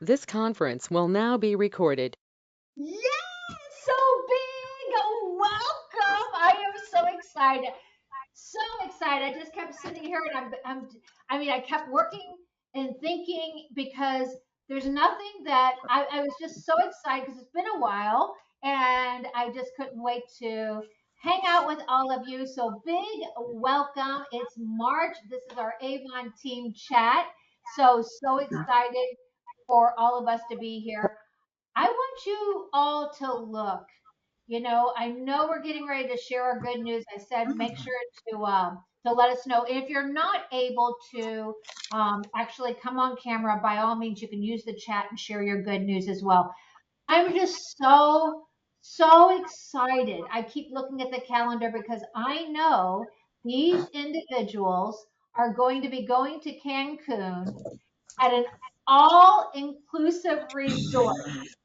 This conference will now be recorded. Yes, so big. Welcome. I am so excited. So excited. I just kept sitting here and I mean, I kept working and thinking because there's nothing that I was just so excited because it's been a while and I just couldn't wait to hang out with all of you. So big welcome. It's March. This is our Avon team chat. So excited for all of us to be here. I want you all to look. I know we're getting ready to share our good news. I said make sure to let us know. If you're not able to actually come on camera, by all means, you can use the chat and share your good news as well. I'm just so excited. I keep looking at the calendar because I know these individuals are going to be going to Cancun at an all-inclusive resort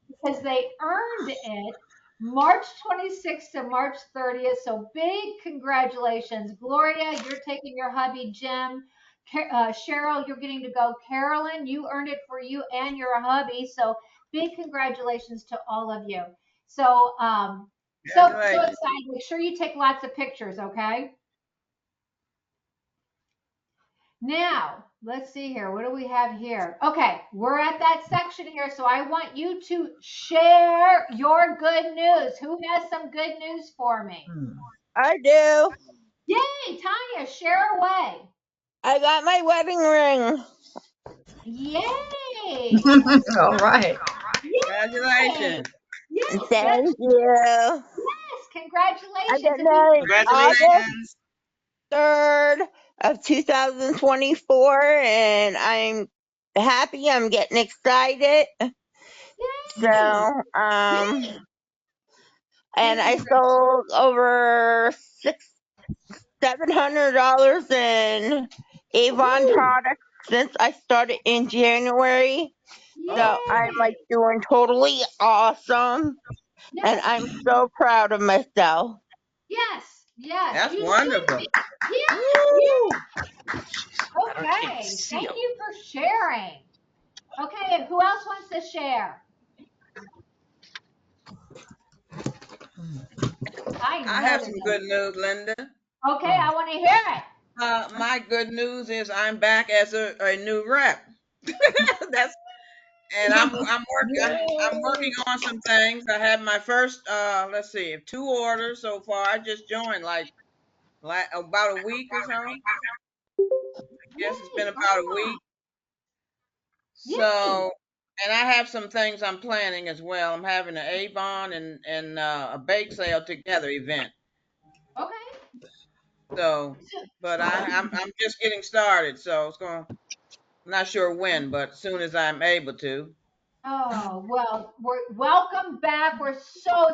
because they earned it March 26th to March 30th. So big congratulations. Gloria, you're taking your hubby, Jim. Cheryl, you're getting to go. Carolyn, you earned it for you and your hubby. So big congratulations to all of you. So Congratulations. excited. Make sure you take lots of pictures, okay? Now, let's see here. What do we have here? Okay, we're at that section here, so I want you to share your good news. Who has some good news for me? I do. Yay, Tanya, share away. I got my wedding ring. Yay! All right. Yay! Congratulations. Yes, yes, Thank you. yes. I Congratulations. got If you married August Congratulations. 3rd of 2024, and I'm happy. I'm getting excited. So, Yay! Yay! and Big I congrats. sold over $700 in Avon Woo! products since I started in January. So I'm like Yay! doing totally awesome, and Yes, I'm so proud of myself. yes, yes. That's You should wonderful. be. Yes, Woo! yes. I can't Okay, see thank them. you for sharing. Okay, and who else wants to share? I I know have there's some good news, Linda. okay, I want to hear it. My good news is I'm back as a new rep. That's and I'm working Yay! on some things. I have my first let's see, 2 orders so far. I just joined like about a week or so. I guess it's been Yay. about a Ah, week. yay. So, and I have some things I'm planning as well. I'm having an Avon and a bake sale together event. Okay. So, but I'm just getting started. So it's going. Not sure when, but as soon as I'm able to. Oh, well, we're welcome back. We're so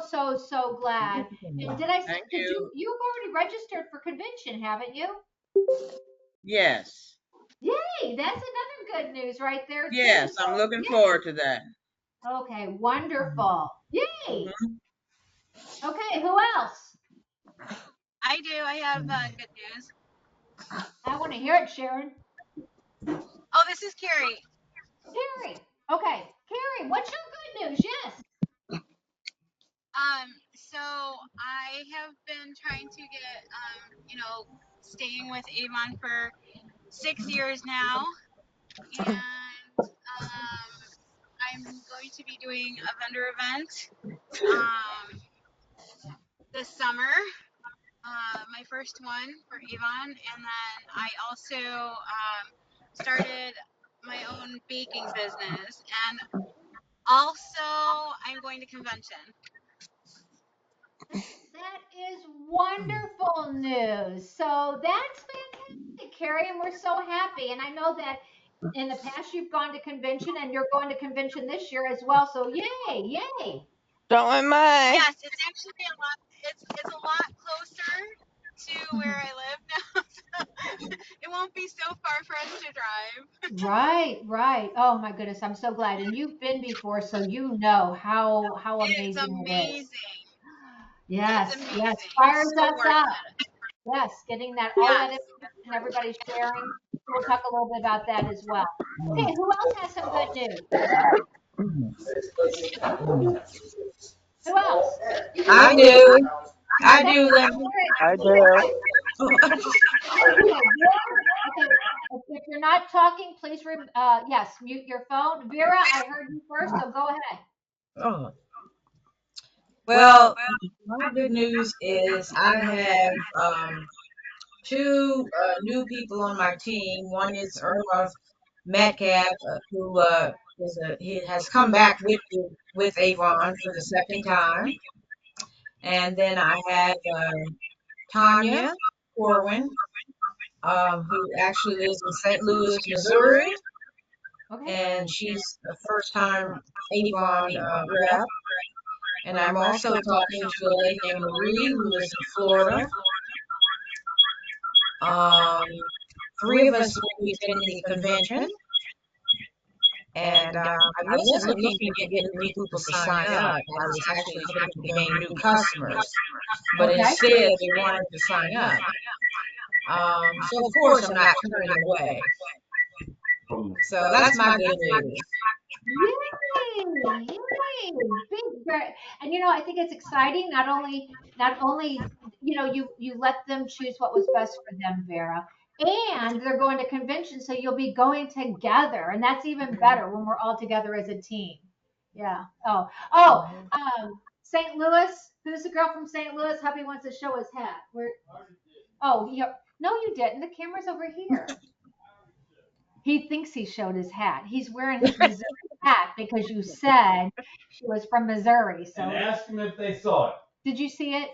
glad. And Thank did you. you've already registered for convention, haven't you? Yes. Yay, that's another good news right there too. Yes, So, I'm looking yay. forward to that. Okay, wonderful. Yay. Hmm. Okay, who else? I do. I have good news. I want to hear it, Sharon. Oh, this is Carrie. Carrie. Okay, Carrie, what's your good news? Yes. So I have been trying to get, staying with Avon for 6 years now, and I'm going to be doing a vendor event um, this summer. My first one for Avon, and then I also started my own baking business, and also I'm going to convention. That is wonderful news. So that's fantastic, Carrie, and we're so happy. And I know that in the past you've gone to convention and you're going to convention this year as well. So yay, yay. So am I. Yes, it's actually a lot. It's a lot closer to where I live now. So it won't be so far for us to drive. Right, right. Oh my goodness, I'm so glad. And you've been before, so you know how It's amazing it is. amazing. Yes, It's yes. amazing. Fires It's so us worth up. it. Yes, getting that all that Yes. information everybody's sharing. we'll talk a little bit about that as well. Okay, who else has some good news? Who else? I do. I Okay, do, let's Linda. hear it. I do. Okay, okay, Vera. Okay, if you're not talking, please, yes, mute your phone. Vera, I heard you first, so go ahead. Oh, well, my good news is I have two new people on my team. One is Irma Metcalf, who he has come back with Avon for the second time, and then I have Tanya Corwin, who actually lives in St. Louis, Missouri, Okay. and she's a first time Avon rep. And I'm also talking to a lady named Marie who lives in Florida. Um, three of us will be attending the convention. And I wasn't looking to get new people to sign up. I was actually hoping to gain new customers. But Okay. instead, they wanted to sign up. So, of course, I'm not turning them away. So that's my good news. Yay! Yay! And I think it's exciting. Not only you let them choose what was best for them, Vera, and they're going to convention, so you'll be going together, and that's even better when we're all together as a team. Yeah. St. Louis. Who's the girl from St. Louis? Hubby wants to show his hat. Where? Oh, no, you didn't. The camera's over here. He thinks he showed his hat. He's wearing his Missouri hat because you said she was from Missouri. So And ask them if they saw it. did you see it?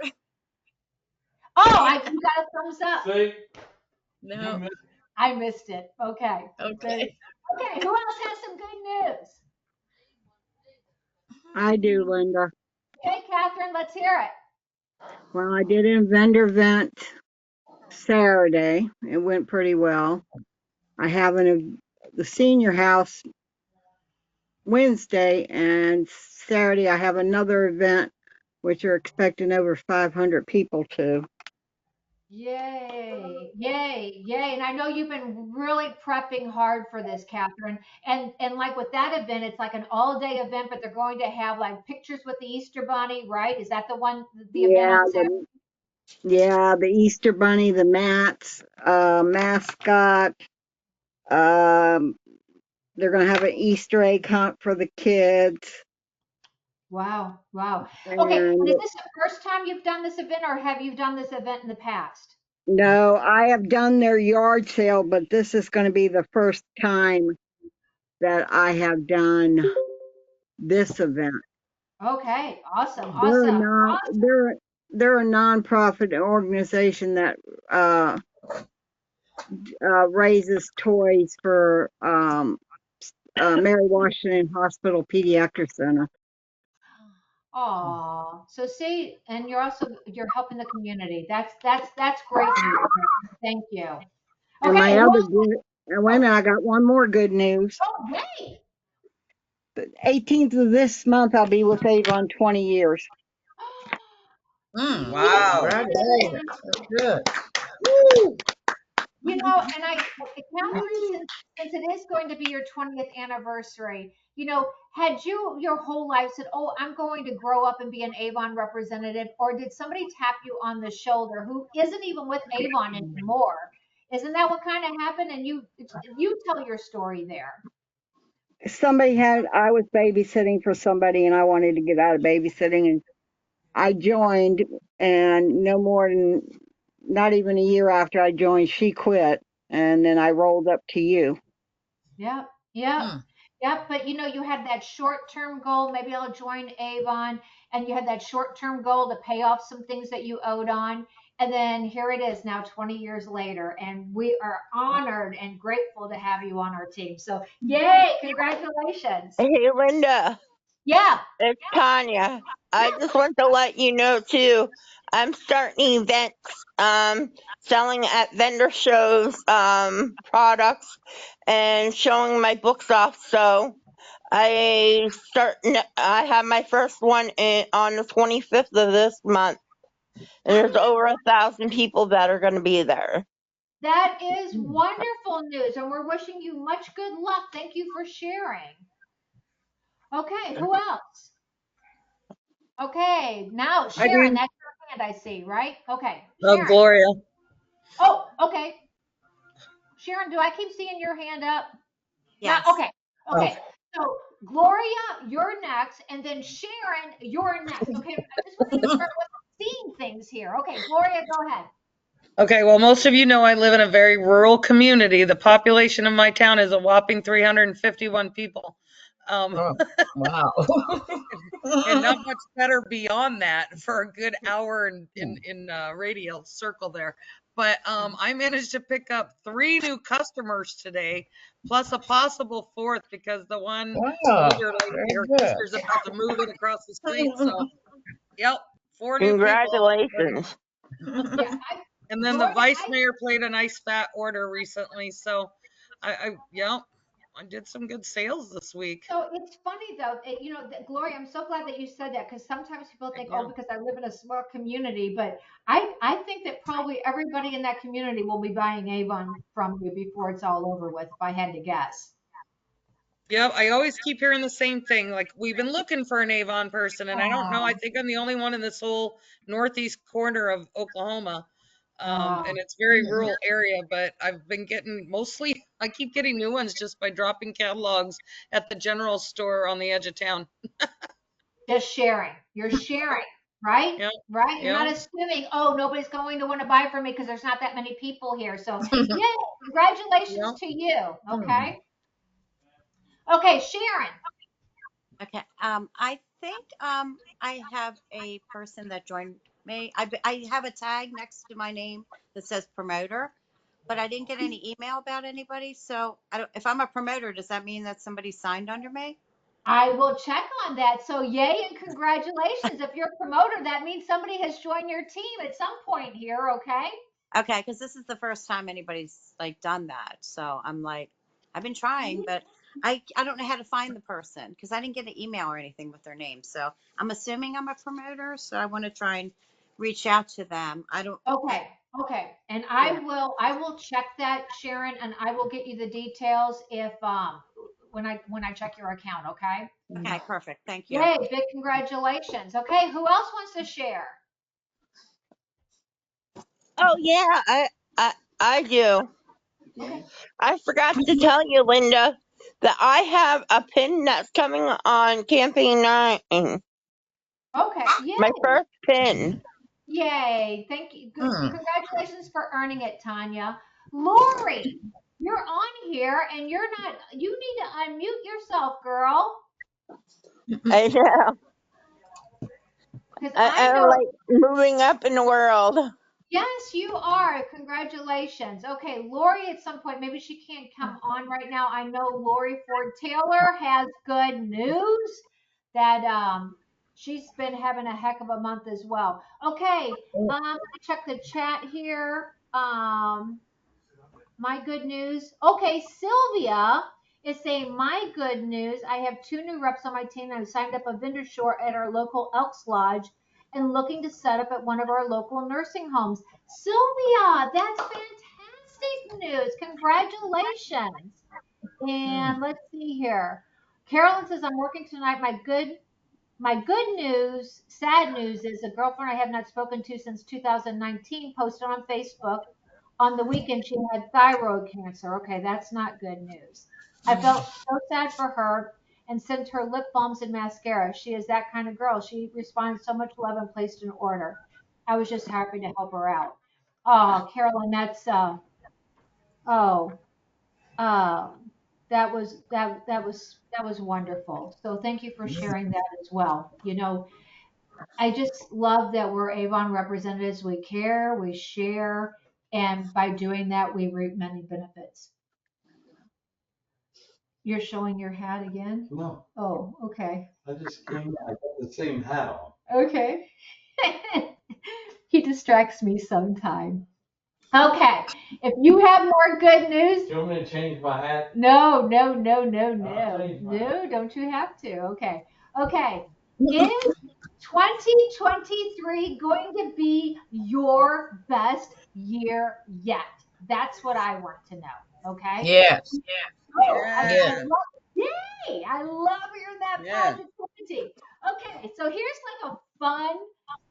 Oh, you got a thumbs up. See? No. I missed it. Okay. Okay. Okay. Who else has some good news? I do, Linda. Okay, Catherine, let's hear it. Well, I did a vendor event Saturday. It went pretty well. I have the senior house Wednesday, and Saturday I have another event which are expecting over 500 people to. Yay, yay, yay. And I know you've been really prepping hard for this, Catherine. And like with that event, it's like an all-day event, but they're going to have like pictures with the Easter Bunny, right? Is that the event Yeah, on Saturday? the Easter Bunny, the mats, mascot. Um, they're gonna have an Easter egg hunt for the kids. Wow, wow. Okay, and is And this the first time you've done this event, or have you done this event in the past? no, I have done their yard sale, but this is going to be the first time that I have done this event. Okay, awesome, They're a awesome. non they're a nonprofit organization that raises toys for Mary Washington Hospital Pediatric Center. Oh, so see, and you're helping the community. That's great news. Thank you. And Okay, my who other else? good, and wait a minute, I got one more good news. Oh, yay! The 18th of this month, I'll be with Avon 20 years. Wow. Congratulations. That's good. Woo! And Catherine, since it is going to be your 20th anniversary, had you your whole life said, "Oh, I'm going to grow up and be an Avon representative," or did somebody tap you on the shoulder who isn't even with Avon anymore? Isn't that what kind of happened? And you tell your story there. I was babysitting for somebody and I wanted to get out of babysitting, and I joined, and not even a year after I joined, she quit, and then I rolled up to you. Yep, yep, Hmm. yep. But you had that short-term goal. Maybe I'll join Avon, and you had that short-term goal to pay off some things that you owed on. And then here it is now, 20 years later, and we are honored and grateful to have you on our team. So, yay! Congratulations. Hey, Linda. Yeah, It's Tanya. I just want to let you know too. I'm starting events, selling at vendor shows, products, and showing my books off. So I have my first one on the 25th of this month, and there's over 1,000 people that are going to be there. That is wonderful news, and we're wishing you much good luck. Thank you for sharing. Okay, who else? Okay, now I Sharon, do. that's your hand I see, right? Okay, Sharon. Gloria. Oh, okay. Sharon, do I keep seeing your hand up? Not Yes. okay. Oh, Okay. So Gloria, you're next, and then Sharon, you're next. Okay, I just want to make sure I wasn't seeing things here. Okay, Gloria, go ahead. okay. Well, most of you know I live in a very rural community. The population of my town is a whopping 351 people. Um, Oh, wow. and not much better beyond that for a good hour in radial circle there. But I managed to pick up 3 new customers today, plus a possible fourth because the one Wow, older lady, very her good. sister's about to move it across the street. So, yep, 4 new people. Congratulations. Yeah, And then the Gloria, vice mayor played a nice fat order recently. So, yep, I did some good sales this week. so it's funny though, Gloria, I'm so glad that you said that because sometimes people think, oh, Yeah. because I live in a small community, but I think that probably everybody in that community will be buying Avon from you before it's all over with, if I had to guess. Yep, I always keep hearing the same thing. Like we've been looking for an Avon person, and I don't know. I Oh, think I'm the only one in this whole northeast corner of Oklahoma, oh, and it's very rural area. But I've been getting mostly. I keep getting new ones just by dropping catalogs at the general store on the edge of town. just sharing. You're sharing, right? Yep, Right? You're not yep, assuming, oh, nobody's going to want to buy from me because there's not that many people here. So, yay, congratulations yep. to you. Okay. Okay, Sharon. Okay. I think I have a person that joined me. I have a tag next to my name that says promoter, but I didn't get any email about anybody. So I don't, if I'm a promoter, does that mean that somebody signed under me? I will check on that. So, yay and congratulations. If you're a promoter, that means somebody has joined your team at some point here. Okay. Okay, because this is the first time anybody's like done that. So I'm like, I've been trying, but I don't know how to find the person because I didn't get an email or anything with their name. So I'm assuming I'm a promoter. So I want to try and reach out to them. I don't. I, Okay. Okay. And yeah. I will check that, Sharon, and I will get you the details if when I check your account. Okay. Okay. Perfect. Thank you. Yay, big congratulations. Okay, who else wants to share? Oh yeah, I do. Okay. I forgot to tell you, Linda, that I have a pin that's coming on campaign 9. Okay. My Yay. first pin. Yay. Thank you. Good. Hmm. Congratulations for earning it, Tanya. Lori, you're on here and you need to unmute yourself, girl. I know. Because I I'm know, like moving up in the world. yes, you are. Congratulations. Okay, Lori, at some point, maybe she can't come on right now. I know Lori Ford Taylor has good news that she's been having a heck of a month as well. Okay, let me check the chat here. My good news. Okay, Sylvia is saying, my good news. I have 2 new reps on my team. I've signed up a vendor short at our local Elks Lodge and looking to set up at one of our local nursing homes. Sylvia, that's fantastic news. Congratulations. And let's see here. Carolyn says, I'm working tonight. My good news, sad news is a girlfriend I have not spoken to since 2019 posted on Facebook on the weekend she had thyroid cancer. Okay, that's not good news. I felt so sad for her and sent her lip balms and mascara. She is that kind of girl. She responded so much love and placed an order. I was just happy to help her out. Oh, Carolyn, oh, uh, that was wonderful. So thank you for sharing that as well. I just love that we're Avon representatives. We care, we share, and by doing that, we reap many benefits. You're showing your hat again? No. Oh, okay. I just came, I got the same hat on. Okay. He distracts me sometime. Okay. If you have more good news. Do you want me to change my hat? No, no, no, no, no. No, don't you have to? Okay. Okay. Is 2023 going to be your best year yet? That's what I want to know. Okay. Yes. Oh, I Yeah. love, yay! I love hearing that Yeah. positivity. Okay, so here's like a fun,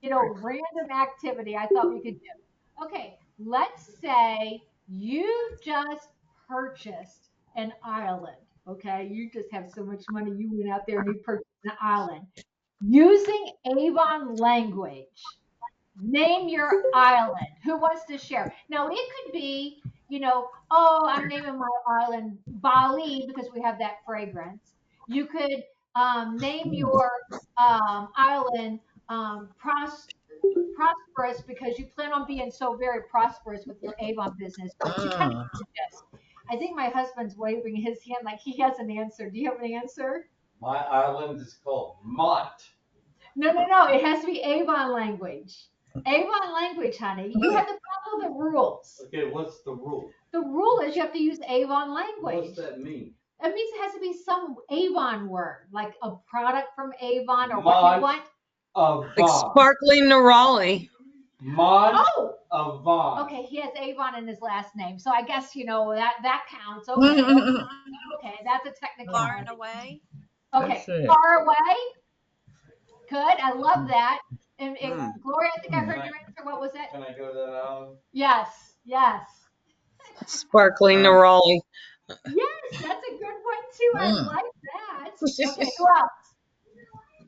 random activity I thought we could do. Okay, let's say you just purchased an island. Okay, you just have so much money, you went out there and you purchased an island using Avon language. Name your island. Who wants to share? Now, it could be, oh, I'm naming my island Bali because we have that fragrance. You could name your island prosperous because you plan on being so very prosperous with your Avon business. But you kind of Mm. this. I think my husband's waving his hand like he has an answer. Do you have an answer? My island is called Mont. No, no, no. It has to be Avon language. Avon language, honey. You have to follow the rules. Okay, what's the rule? The rule is you have to use Avon What's language. that mean? It means it has to be some Avon word, like a product from Avon or what you Mont want. of Like Vaughn. sparkling Nerali. Mont Oh, of Vaughn. okay. He has Avon in his last name, so I guess that counts. Okay, okay. That's a Far and technicality. away. Okay, That's it. far away. Good. I love that. And Mm. Gloria, I think I Mm. heard your answer. What was it? Can I go to that island? Yes. Yes. Sparkling Uh, Nerali. Yes, that's a good one too. I Mm. like that. Okay, who else?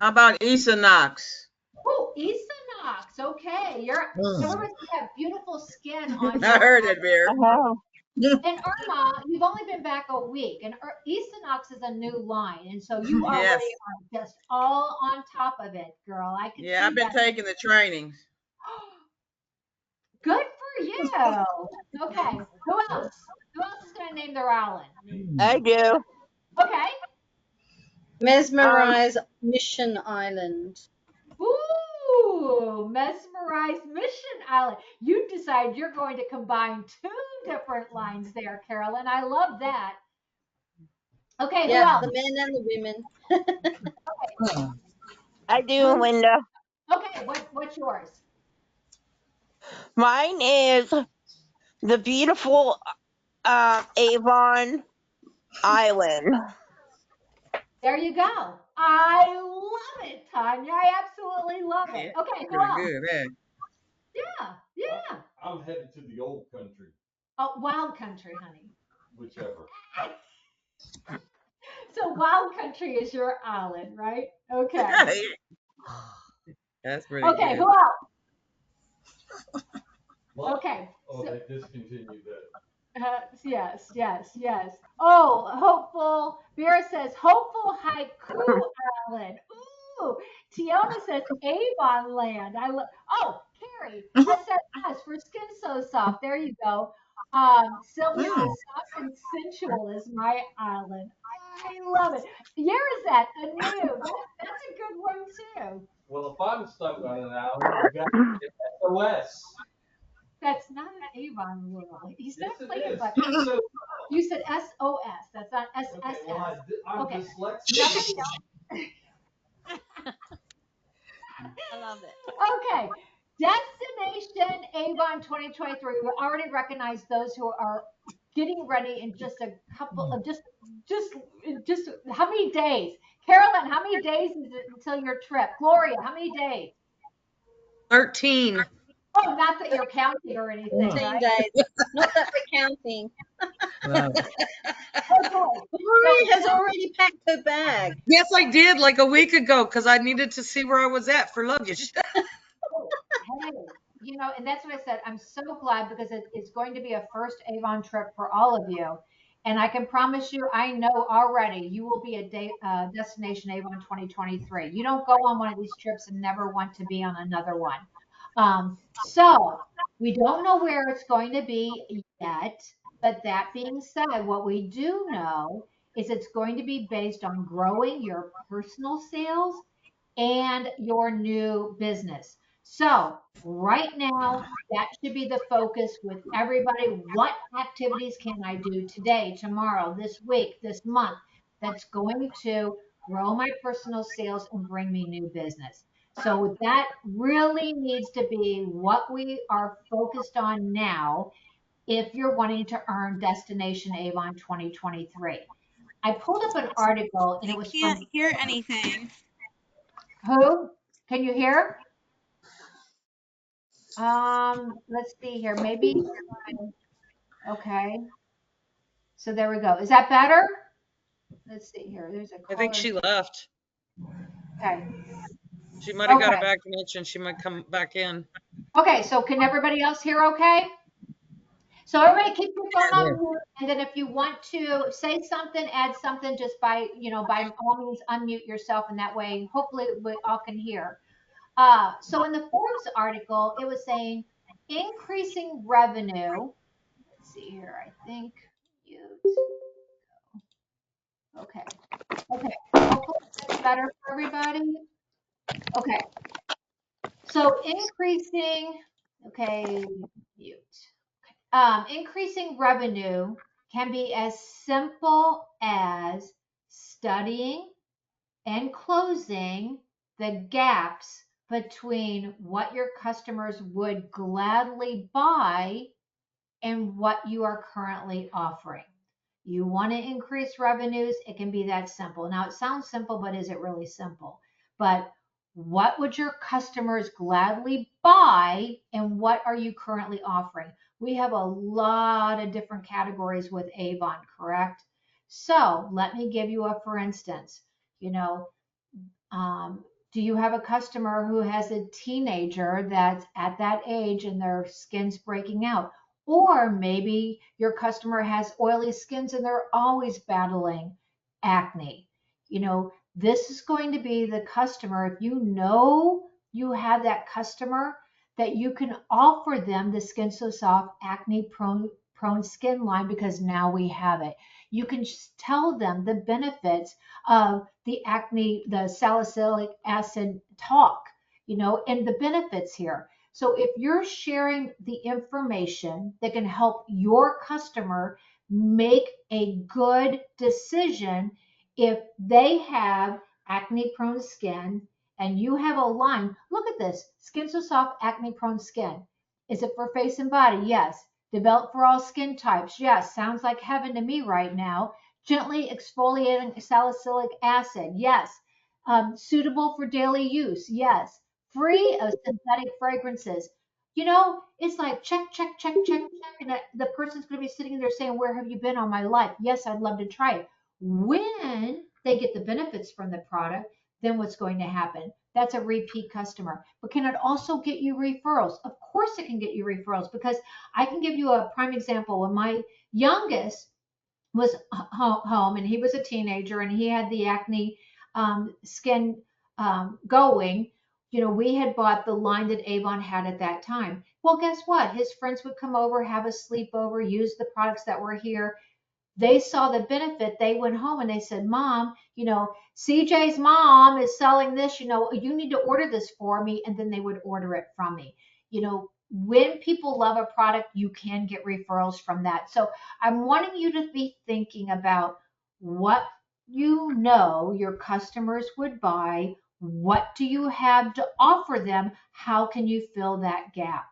how about Equinox? Oh, Equinox. Okay, Mm. everybody have beautiful skin on I your. heard it, Beard. And Irma, you've only been back a week, and Equinox is a new line, and so you Yes. already are just all on top of it, girl. I could Yeah, I've see been that. taking the trainings. Good for you. Okay, who else? Who else is going to name their island? I Mm. do. Okay. Um, Mesmerize Mission Island. Ooh, mesmerized Mission Island. You decide you're going to combine two different lines there, Carolyn. I love that. Okay, who Yeah, else? the men and the women. Mm. I do, Who? Linda. Okay, what's yours? Mine is the beautiful Avon Island. There you go. I love it, Tanya. I absolutely love it. Yeah, Okay, who pretty else? good. Yeah. Yeah, yeah. I'm headed to the old country, Oh, wild country, honey. whichever. So wild country is your island, right? Okay. That's pretty Okay, good. who else? Well, Okay. oh, So they discontinued that. yes, yes, yes. Oh, hopeful. Vera says hopeful haiku island. Ooh, Tiona says Avon land. Oh, Carrie, SSS for skin so soft. There you go. Sylvia Mm. says soft and sensual is my island. I love it. Here is that a new. That's a good one too. Well, if I'm stuck on an island, you got SOS. That's not an Avon world. He's not Yes, it playing, is. but So, you said SOS. That's not okay, well, SSS. I'm Okay. dyslexic. Somebody I love it. Okay. Destination Avon 2023. We already recognize those who are getting ready in just a couple of just how many days? Carolyn, how many days is it until your trip? Gloria, how many days? 13. Oh, not that you're counting or anything, Mm. 13 right? days. Not that we're counting. Wow. Oh boy. So Lori has already packed her bag. Yes, I did like a week ago because I needed to see where I was at for luggage. oh, hey, and that's what I said. I'm so glad because it's going to be a first Avon trip for all of you. And I can promise you, I know already you will be a Destination Avon 2023. You don't go on one of these trips and never want to be on another one. So we don't know where it's going to be yet. But that being said, what we do know is it's going to be based on growing your personal sales and your new business. So, right now, that should be the focus with everybody. What activities can I do today, tomorrow, this week, this month that's going to grow my personal sales and bring me new business? So, that really needs to be what we are focused on now if you're wanting to earn Destination Avon 2023. I pulled up an article and it I was can't from hear anything. who? Can you hear? Let's see here. Maybe, okay. So there we go. Is that better? Let's see here. There's a I think caller. she left. Okay. She might have got a Okay. bad connection. She might come back in. Okay. So can everybody else hear okay? So everybody keep your phone Yeah. on mute. And then if you want to say something, add something just by, by all means, unmute yourself. And that way, hopefully we all can hear. So in the Forbes article, it was saying increasing revenue. Let's see here. I think mute. Okay. Okay. Hopefully that's better for everybody. Okay. So okay, mute. Increasing revenue can be as simple as studying and closing the gaps between what your customers would gladly buy and what you are currently offering. You want to increase revenues, it can be that simple. Now, it sounds simple, but is it really simple? But what would your customers gladly buy and what are you currently offering? We have a lot of different categories with Avon, correct? So let me give you a for instance. You know, do you have a customer who has a teenager that's at that age and their skin's breaking out? Or maybe your customer has oily skins and they're always battling acne. This is going to be the customer, if you know you have that customer, that you can offer them the Skin So Soft acne prone skin line because now we have it. You can just tell them the benefits of the acne, the salicylic acid talk, and the benefits here. So if you're sharing the information that can help your customer make a good decision, if they have acne prone skin and you have a line, look at this Skin So Soft acne prone skin. Is it for face and body? Yes. Developed for all skin types? Yes. Sounds like heaven to me right now. Gently exfoliating salicylic acid? Yes. Suitable for daily use? Yes. Free of synthetic fragrances? It's like check, check, check, check, check. And the person's going to be sitting there saying, where have you been all my life? Yes, I'd love to try it. When they get the benefits from the product, then what's going to happen? That's a repeat customer. But can it also get you referrals? Of course it can get you referrals because I can give you a prime example. When my youngest was home and he was a teenager and he had the acne skin going, we had bought the line that Avon had at that time. Well, guess what? His friends would come over, have a sleepover, use the products that were here. They saw the benefit. They went home and they said, Mom, CJ's mom is selling this, you need to order this for me. And then they would order it from me. When people love a product, you can get referrals from that. So I'm wanting you to be thinking about what your customers would buy. What do you have to offer them? How can you fill that gap?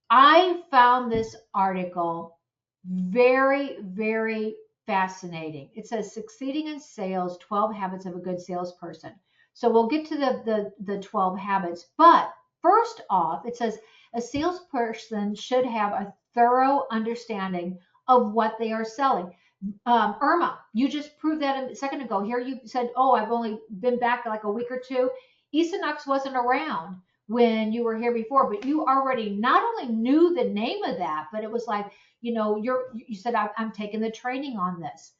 I found this article very, very fascinating. It says succeeding in sales, 12 habits of a good salesperson. So we'll get to the 12 habits. But first off, it says a salesperson should have a thorough understanding of what they are selling. Irma, you just proved that a second ago. Here you said, oh, I've only been back like a week or two. Equinox wasn't around when you were here before, but you already not only knew the name of that, but it was like, you said, I'm taking the training on this,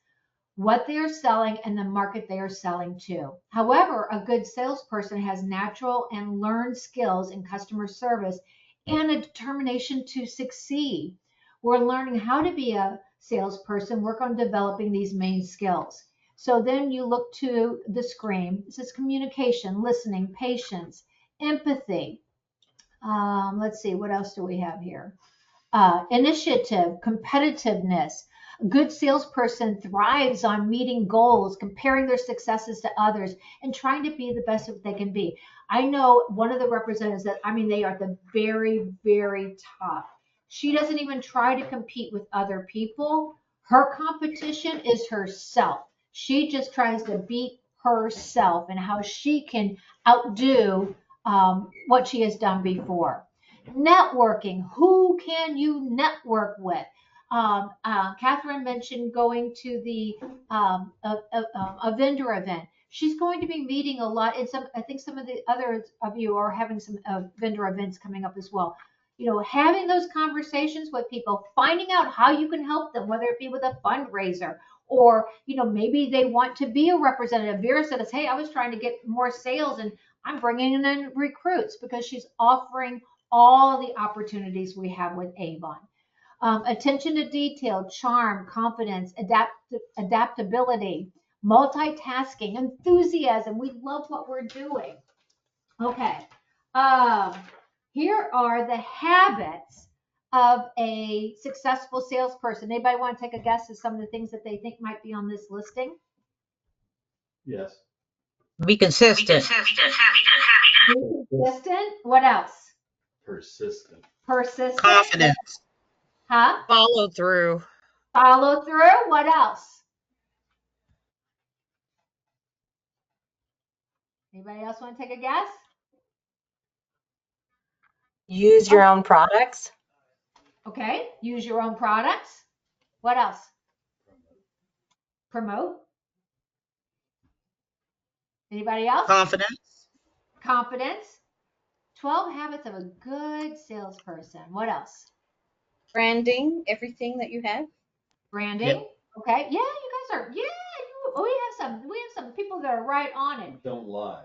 what they are selling and the market they are selling to. However, a good salesperson has natural and learned skills in customer service and a determination to succeed. We're learning how to be a salesperson, work on developing these main skills. So then you look to the screen. It says communication, listening, patience, empathy. Let's see, what else do we have here? Initiative, competitiveness. A good salesperson thrives on meeting goals, comparing their successes to others, and trying to be the best that they can be. I know one of the representatives that, they are at the very, very top. She doesn't even try to compete with other people. Her competition is herself. She just tries to beat herself and how she can outdo what she has done before. Networking. Who can you network with? Catherine mentioned going to the a vendor event. She's going to be meeting a lot, and I think some of the others of you are having some vendor events coming up as well. You know, having those conversations with people, finding out how you can help them, whether it be with a fundraiser or, you know, maybe they want to be a representative. Vera says, hey, I was trying to get more sales and I'm bringing in recruits, because she's offering all the opportunities we have with Avon. Attention to detail, charm, confidence, adaptability, multitasking, enthusiasm. We love what we're doing. Okay. Um, Here are the habits of a successful salesperson. Anybody want to take a guess at some of the things that they think might be on this listing? Yes. Be consistent. Consistent. What else? Persistent. Persistent. Confidence. Huh? Follow through. Follow through. What else? Anybody else want to take a guess? Use your own products. Okay. Use your own products. What else? Promote. Anybody else? Confidence. Confidence. 12 habits of a good salesperson. What else? Branding everything that you have. Branding. Yep. Okay. Yeah, you guys are. Yeah, we have some people that are right on it. Don't lie.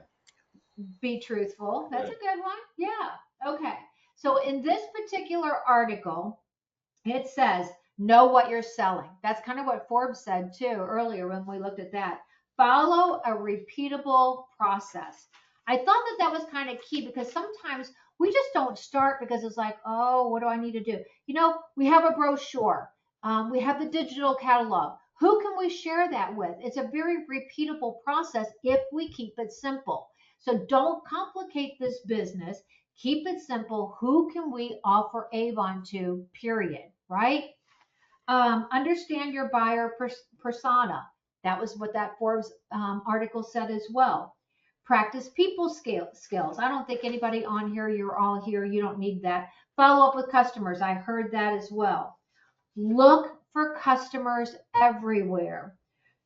Be truthful. That's Right. a good one. Yeah. Okay. So in this particular article, it says, know what you're selling. That's kind of what Forbes said too earlier when we looked at that. Follow a repeatable process. I thought that that was kind of key, because sometimes we just don't start because it's like, oh, what do I need to do? You know, we have a brochure, we have the digital catalog. Who can we share that with? It's a very repeatable process if we keep it simple. So don't complicate this business. Keep it simple. Who can we offer Avon to, period, right? Understand your buyer persona. That was what that Forbes article said as well. Practice people skills. I don't think anybody on here, you're all here, you don't need that. Follow up with customers. I heard that as well. Look for customers everywhere.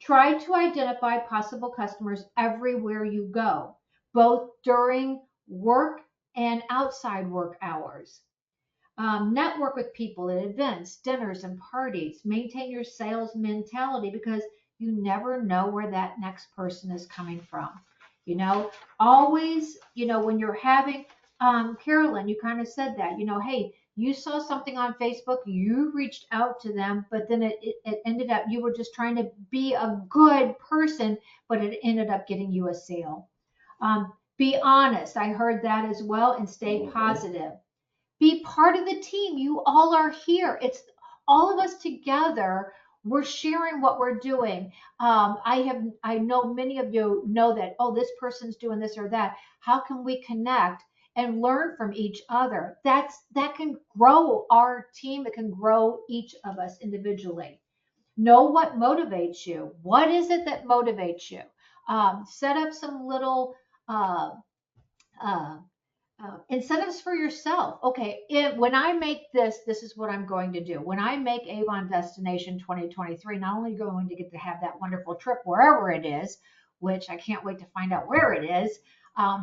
Try to identify possible customers everywhere you go, both during work and outside work hours. Network with people at events, dinners, and parties. Maintain your sales mentality, because you never know where that next person is coming from. You know, always, you know, when you're having, Carolyn, you kind of said that, you know, hey, you saw something on Facebook, you reached out to them, but then it ended up, you were just trying to be a good person, but it ended up getting you a sale. Be honest. I heard that as well, and stay positive. Be part of the team. You all are here. It's all of us together. We're sharing what we're doing. I know many of you know that, oh, this person's doing this or that. How can we connect and learn from each other? That can grow our team. It can grow each of us individually. Know what motivates you. What is it that motivates you? Set up some little uh, uh, incentives for yourself. Okay, when I make this, this is what I'm going to do. When I make Avon Destination 2023, not only going to get to have that wonderful trip wherever it is, which I can't wait to find out where it is,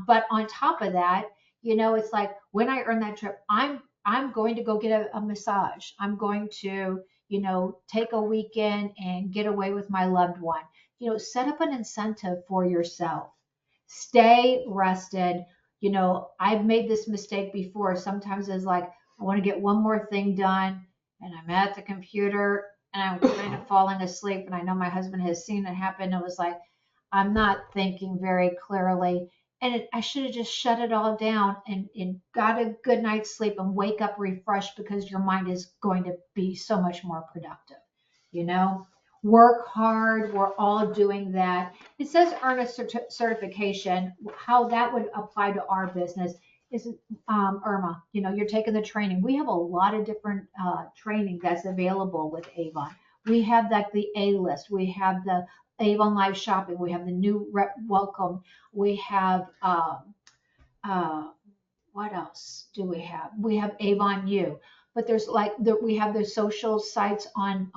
but on top of that, you know, it's like when I earn that trip, I'm going to go get a massage. I'm going to, you know, take a weekend and get away with my loved one. You know, set up an incentive for yourself. Stay rested. You know, I've made this mistake before. Sometimes it's like, I want to get one more thing done, and I'm at the computer and I'm kind of falling asleep. And I know my husband has seen it happen. It was like, I'm not thinking very clearly. And I should have just shut it all down and got a good night's sleep and wake up refreshed, because your mind is going to be so much more productive. You know, work hard. We're all doing that. It says earn a certification. How that would apply to our business is Irma, you're taking the training. We have a lot of different training that's available with Avon. We have like the A list. We have the Avon Live Shopping. We have the new rep welcome. We have uh, what else do we have? We have Avon U, but there's we have the social sites on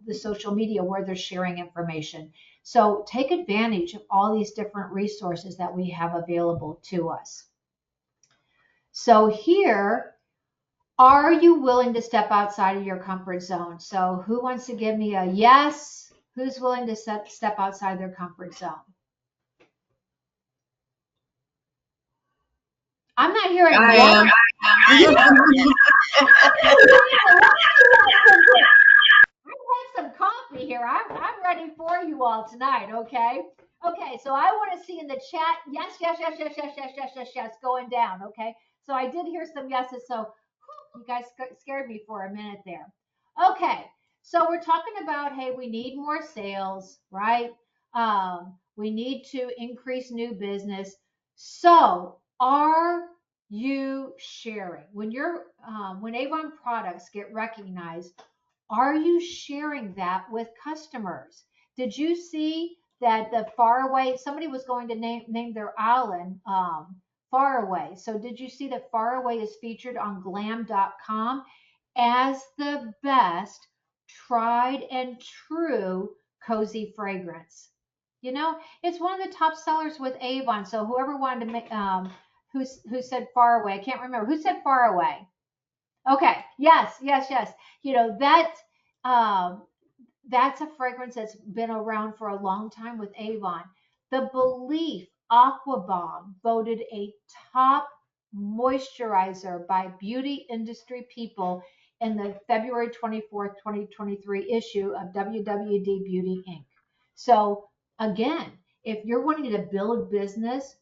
the social media where they're sharing information. So take advantage of all these different resources that we have available to us. So here, are you willing to step outside of your comfort zone? So who wants to give me a yes? Who's willing to step outside their comfort zone? I'm not hearing I one. am. I've had some coffee here. I'm ready for you all tonight, okay? Okay, so I want to see in the chat, yes, yes, yes, yes, yes, yes, yes, yes, yes, going down, okay? So I did hear some yeses, so you guys scared me for a minute there. Okay, so we're talking about, hey, we need more sales, right? We need to increase new business. So are you sharing? When Avon products get recognized, are you sharing that with customers? Did you see that the Faraway, somebody was going to name their island Faraway. So did you see that Faraway is featured on glam.com as the best tried and true cozy fragrance? It's one of the top sellers with Avon. So whoever wanted to make, who said Faraway, I can't remember. Who said Faraway? Okay. Yes, yes, yes. That um, that's a fragrance that's been around for a long time with Avon. The Belief Aqua Bomb voted a top moisturizer by beauty industry people in the February 24th, 2023 issue of WWD Beauty Inc. So again, if you're wanting to build business,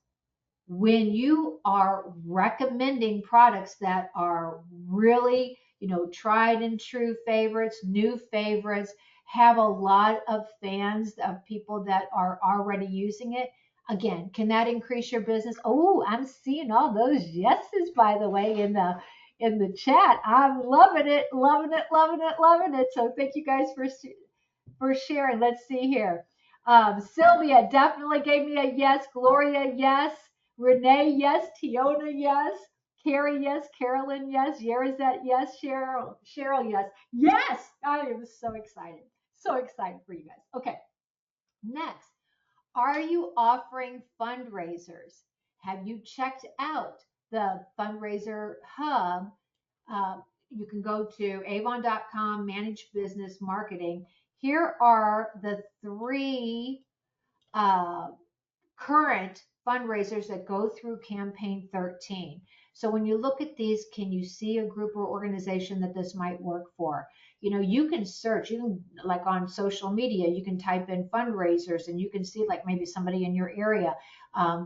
when you are recommending products that are really, tried and true favorites, new favorites, have a lot of fans of people that are already using it, again, can that increase your business? Oh, I'm seeing all those yeses, by the way, in the chat. I'm loving it, loving it, loving it, loving it. So thank you guys for sharing. Let's see here. Sylvia definitely gave me a yes. Gloria, yes. Renee, yes. Tiona, yes. Carrie, yes. Carolyn, yes. Yerizet, yes. Cheryl, yes. Yes! I am so excited. So excited for you guys. Okay, next. Are you offering fundraisers? Have you checked out the fundraiser hub? You can go to avon.com, manage business marketing. Here are the three uh, current fundraisers that go through campaign 13. So when you look at these, can you see a group or organization that this might work for? You can search, you can, like on social media, you can type in fundraisers and you can see like maybe somebody in your area.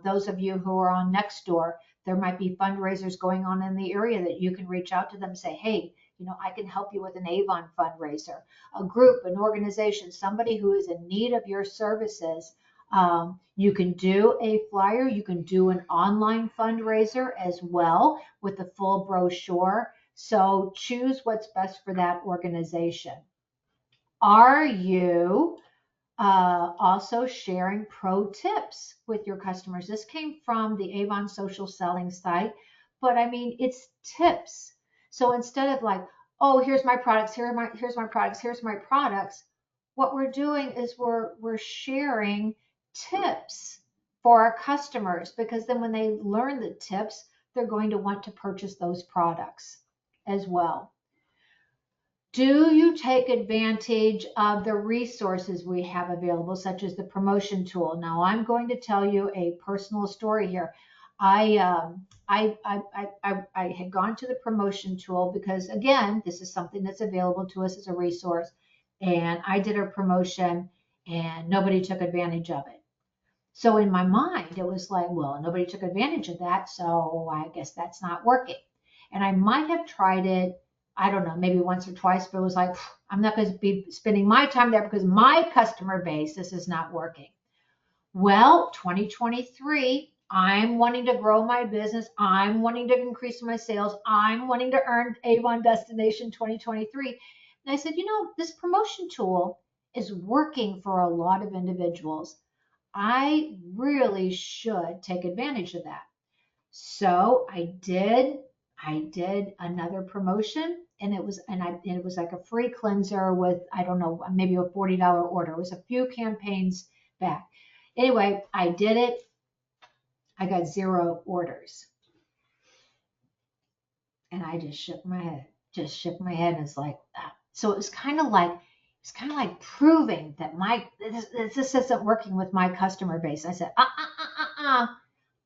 Those of you who are on Nextdoor, there might be fundraisers going on in the area that you can reach out to them and say, hey, I can help you with an Avon fundraiser. A group, an organization, somebody who is in need of your services. You can do a flyer, you can do an online fundraiser as well with the full brochure. So choose what's best for that organization. Are you also sharing pro tips with your customers? This came from the Avon social selling site, but I mean, it's tips. So instead of like, oh, here's my products, here's my products, here's my products, what we're doing is we're sharing tips for our customers, because then when they learn the tips, they're going to want to purchase those products as well. Do you take advantage of the resources we have available, such as the promotion tool? Now, I'm going to tell you a personal story here. I had gone to the promotion tool because, again, this is something that's available to us as a resource. And I did a promotion and nobody took advantage of it. So in my mind, it was like, well, nobody took advantage of that, so I guess that's not working. And I might have tried it, I don't know, maybe once or twice, but it was like, I'm not going to be spending my time there because my customer base, this is not working. Well, 2023, I'm wanting to grow my business. I'm wanting to increase my sales. I'm wanting to earn Avon Destination 2023. And I said, this promotion tool is working for a lot of individuals. I really should take advantage of that. So I did. I did another promotion, and it was like a free cleanser with, I don't know, maybe a $40 order. It was a few campaigns back. Anyway, I did it. I got 0 orders. And I just shook my head. Just shook my head, and it's like, ah. So it was kind of like proving that this isn't working with my customer base. I said,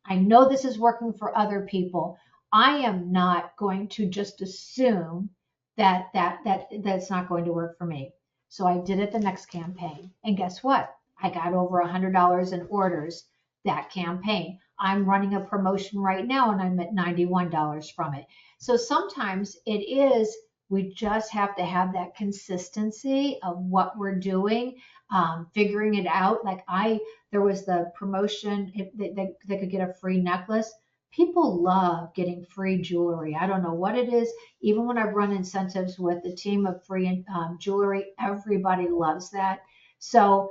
I know this is working for other people. I am not going to just assume that's not going to work for me. So I did it the next campaign. And guess what? I got over $100 in orders that campaign. I'm running a promotion right now and I'm at $91 from it. So sometimes we just have to have that consistency of what we're doing, figuring it out. There was the promotion, if they could get a free necklace. People love getting free jewelry. I don't know what it is. Even when I've run incentives with a team of free jewelry, everybody loves that. So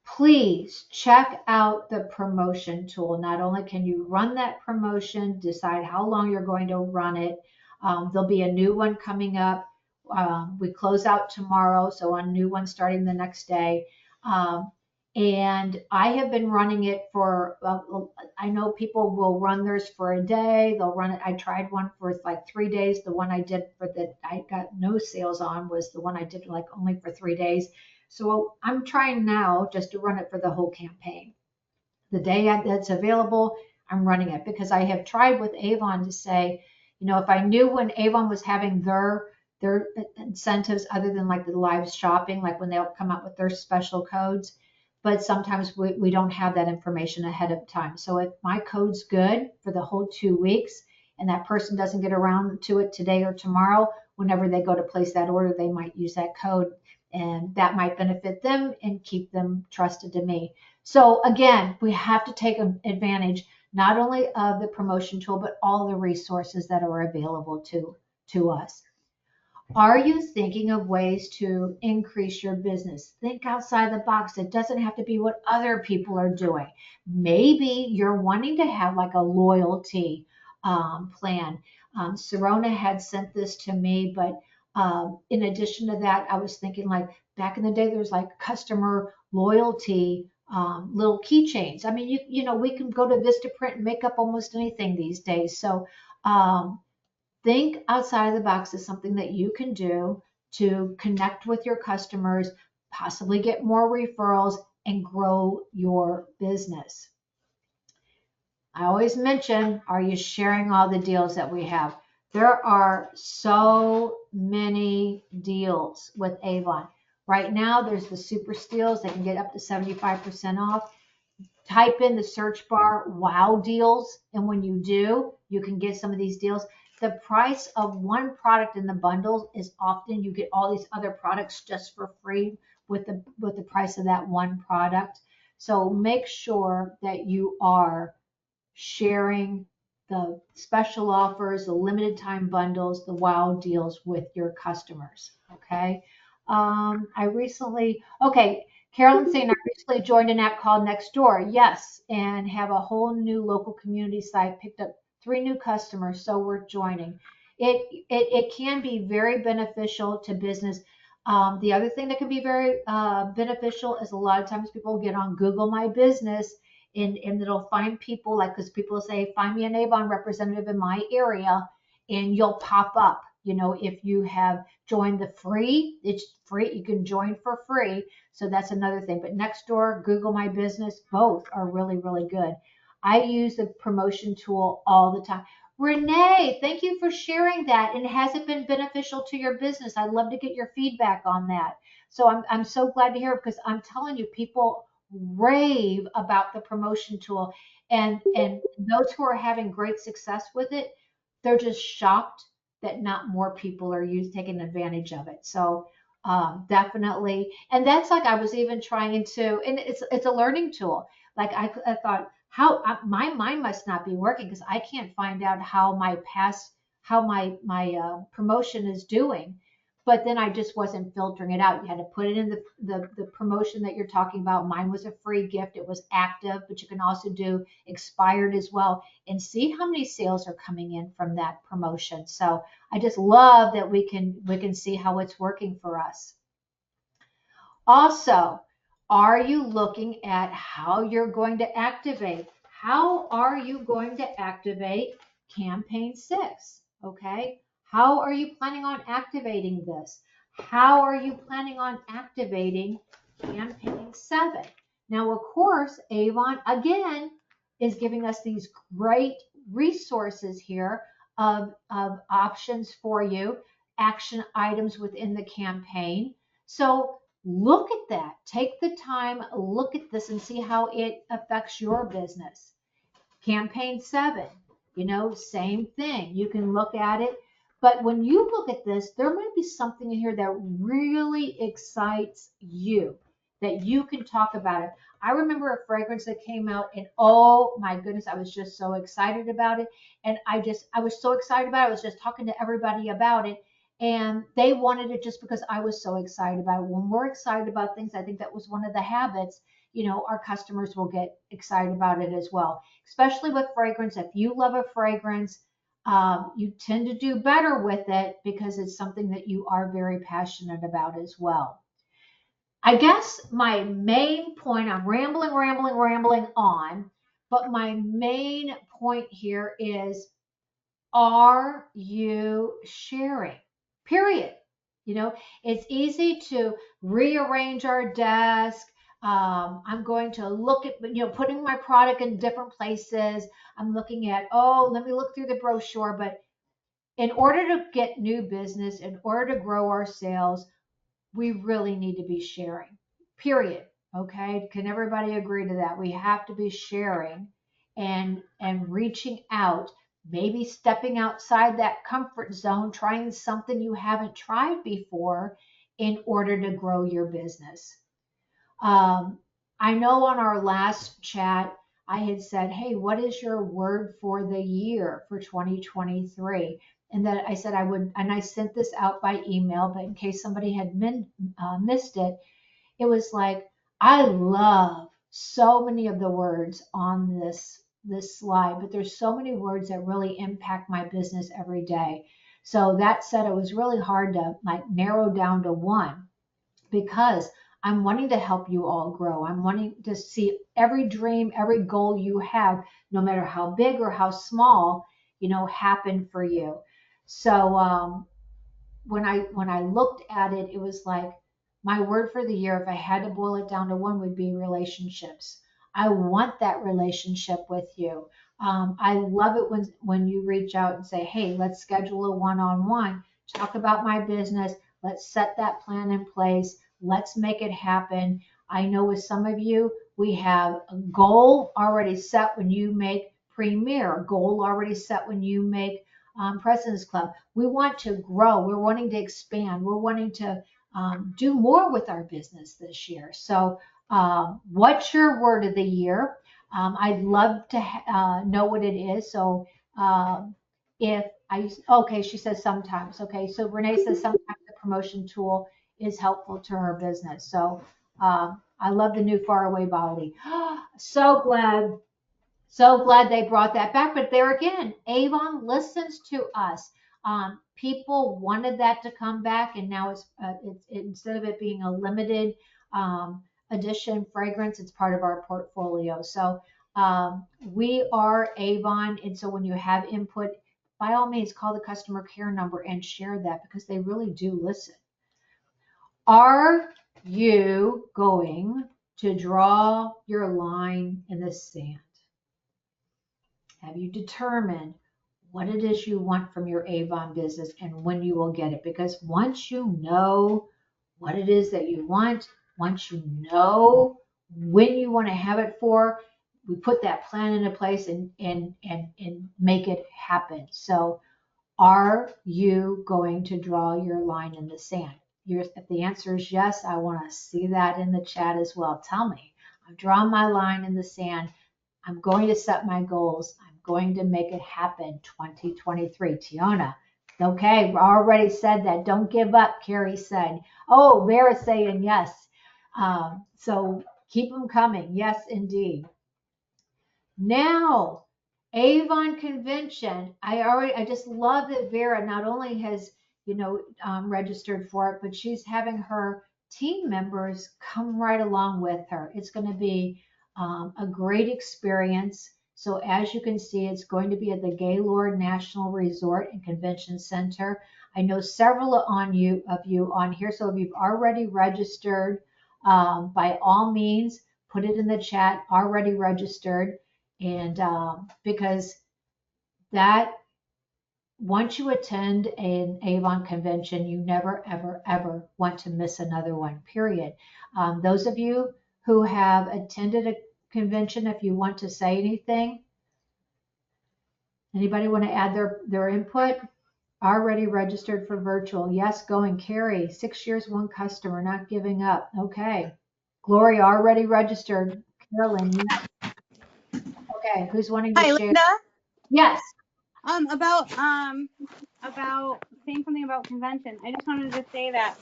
please check out the promotion tool. Not only can you run that promotion, decide how long you're going to run it. There'll be a new one coming up. We close out tomorrow, so a new one starting the next day. And I have been running it for, I know people will run theirs for a day. They'll run it. I tried one for like 3 days. The one I did that I got no sales on was the one I did like only for 3 days. So I'm trying now just to run it for the whole campaign. The day that's available, I'm running it because I have tried with Avon to say, if I knew when Avon was having their incentives other than like the live shopping, like when they'll come out with their special codes, but sometimes we don't have that information ahead of time. So if my code's good for the whole 2 weeks and that person doesn't get around to it today or tomorrow, whenever they go to place that order, they might use that code and that might benefit them and keep them trusted to me. So again, we have to take advantage not only of the promotion tool, but all the resources that are available to us. Are you thinking of ways to increase your business? Think outside the box. It doesn't have to be what other people are doing. Maybe you're wanting to have like a loyalty plan. Serona had sent this to me, but in addition to that, I was thinking like back in the day, there's like customer loyalty little keychains. I mean, we can go to Vistaprint and make up almost anything these days. So think outside of the box is something that you can do to connect with your customers, possibly get more referrals, and grow your business. I always mention, are you sharing all the deals that we have? There are so many deals with Avon. Right now, there's the super steals. They can get up to 75% off. Type in the search bar wow deals, and when you do, you can get some of these deals. The price of one product in the bundle is often you get all these other products just for free with the price of that one product. So make sure that you are sharing the special offers, the limited time bundles, the wow deals with your customers. Okay. Carolyn's saying I recently joined an app called Nextdoor. Yes, and have a whole new local community site. Picked up 3 new customers, so we're joining. It can be very beneficial to business. The other thing that can be very beneficial is a lot of times people get on Google My Business and it'll find people because people say, find me an Avon representative in my area, and you'll pop up. If you have joined the free, it's free. You can join for free. So that's another thing. But Nextdoor, Google My Business, both are really, really good. I use the promotion tool all the time. Renee, thank you for sharing that. And has it been beneficial to your business? I'd love to get your feedback on that. So I'm so glad to hear it because I'm telling you, people rave about the promotion tool, and those who are having great success with it, they're just shocked that not more people are taking advantage of it. So definitely, and that's like I was even trying to, and it's a learning tool. Like I thought, how my mind must not be working because I can't find out how my promotion is doing. But then I just wasn't filtering it out. You had to put it in the promotion that you're talking about. Mine was a free gift. It was active, but you can also do expired as well and see how many sales are coming in from that promotion. So I just love that we can see how it's working for us. Also, are you looking at how you're going to activate? How are you going to activate campaign 6? Okay. How are you planning on activating this? How are you planning on activating campaign 7? Now, of course, Avon again is giving us these great resources here of options for you, action items within the campaign. So look at that. Take the time, look at this and see how it affects your business. Campaign 7, same thing. You can look at it. But when you look at this, there might be something in here that really excites you that you can talk about it. I remember a fragrance that came out and oh my goodness, I was just so excited about it. And I was so excited about it. I was just talking to everybody about it. And they wanted it just because I was so excited about it. When we're excited about things, I think that was one of the habits, our customers will get excited about it as well, especially with fragrance. If you love a fragrance, you tend to do better with it because it's something that you are very passionate about as well. I guess my main point, I'm rambling on, but my main point here is, are you sharing? Period. It's easy to rearrange our desk. I'm going to look at, putting my product in different places. I'm looking at, oh, let me look through the brochure. But in order to get new business, in order to grow our sales, we really need to be sharing, period. Okay. Can everybody agree to that? We have to be sharing and reaching out, maybe stepping outside that comfort zone, trying something you haven't tried before in order to grow your business. I know on our last chat, I had said, hey, what is your word for the year for 2023? And that I said I would, and I sent this out by email, but in case somebody had missed it, it was like, I love so many of the words on this slide, but there's so many words that really impact my business every day. So that said, it was really hard to like narrow down to one because I'm wanting to help you all grow. I'm wanting to see every dream, every goal you have, no matter how big or how small, happen for you. So when I looked at it, it was like my word for the year, if I had to boil it down to one, would be relationships. I want that relationship with you. I love it when you reach out and say, hey, let's schedule a one-on-one, talk about my business. Let's set that plan in place. Let's make it happen. I know with some of you, we have a goal already set when you make Premier, a goal already set when you make President's Club. We want to grow. We're wanting to expand. We're wanting to do more with our business this year. So, what's your word of the year? I'd love to know what it is. So, if okay, she says sometimes. Okay, so Renee says sometimes the promotion tool is helpful to her business. So, I love the new faraway body. So glad. So glad they brought that back. But there again, Avon listens to us. People wanted that to come back, and now it's instead of it being a limited edition fragrance, it's part of our portfolio. So we are Avon, and so when you have input, by all means, call the customer care number and share that because they really do listen. Are you going to draw your line in the sand? Have you determined what it is you want from your Avon business and when you will get it? Because once you know what it is that you want, once you know when you want to have it for, we put that plan into place and make it happen. So are you going to draw your line in the sand? If the answer is yes, I want to see that in the chat as well. Tell me, I'm drawing my line in the sand. I'm going to set my goals. I'm going to make it happen. 2023. Tiana. Okay, already said that. Don't give up, Carrie said. Oh, Vera's saying yes. So keep them coming. Yes, indeed. Now, Avon Convention. I just love that Vera not only has, registered for it, but she's having her team members come right along with her. It's going to be a great experience. So as you can see, it's going to be at the Gaylord National Resort and Convention Center. I know several of you on here. So if you've already registered, by all means, put it in the chat. Already registered. And because that, once you attend an Avon convention, you never, ever, ever want to miss another one, period. Those of you who have attended a convention, if you want to say anything, anybody want to add their input? Already registered for virtual. Yes, going. Carrie, 6 years, one customer, not giving up. Okay. Gloria, already registered. Carolyn, yes. Okay, who's wanting to Hi, share? Linda. Yes. About saying something about convention. I just wanted to say that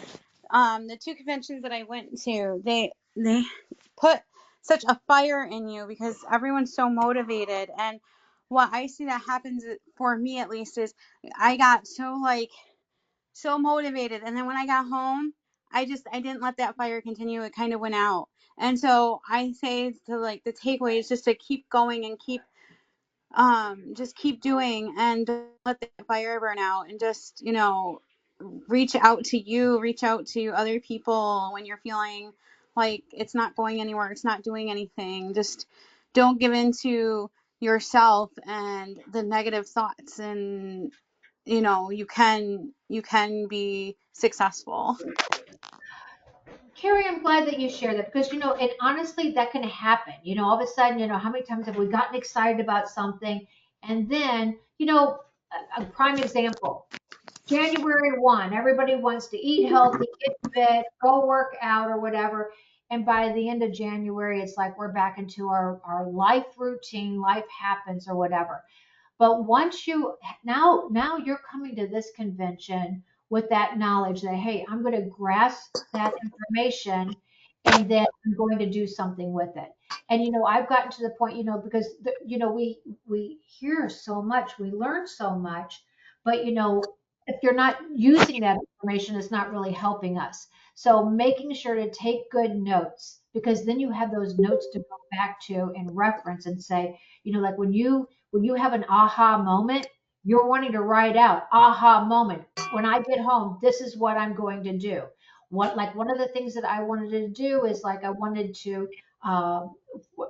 the two conventions that I went to, they put such a fire in you because everyone's so motivated. And what I see that happens for me at least is I got so motivated, and then when I got home, I didn't let that fire continue. It kind of went out. And so I say to like the takeaway is just to keep going and just keep doing and don't let the fire burn out, and just reach out to other people when you're feeling like it's not going anywhere, it's not doing anything. Just don't give in to yourself and the negative thoughts, and you can be successful. Carrie, I'm glad that you shared that because, and honestly, that can happen. All of a sudden, how many times have we gotten excited about something? And then, a prime example, January 1, everybody wants to eat healthy, get fit, go work out or whatever. And by the end of January, it's like we're back into our life routine, life happens or whatever. But once you now you're coming to this convention with that knowledge that, hey, I'm going to grasp that information and then I'm going to do something with it. And I've gotten to the point, because we hear so much, we learn so much, but if you're not using that information, it's not really helping us. So making sure to take good notes, because then you have those notes to go back to and reference and say, like when you have an aha moment, you're wanting to write out aha moment. When I get home, this is what I'm going to do. One of the things that I wanted to do is like I wanted to uh,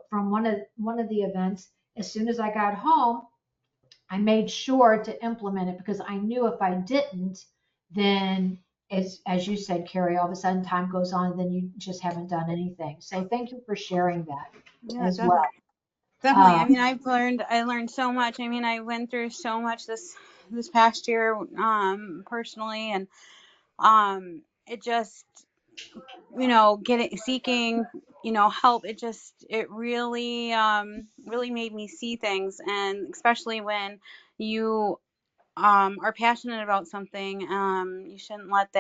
from one of the events. As soon as I got home, I made sure to implement it because I knew if I didn't, then as you said, Carrie, all of a sudden time goes on, then you just haven't done anything. So thank you for sharing that Yeah, as well. definitely. Uh, I mean, I learned so much. I mean, I went through so much this past year, personally, and it just, getting seeking, help. It really made me see things, and especially when you are passionate about something, you shouldn't let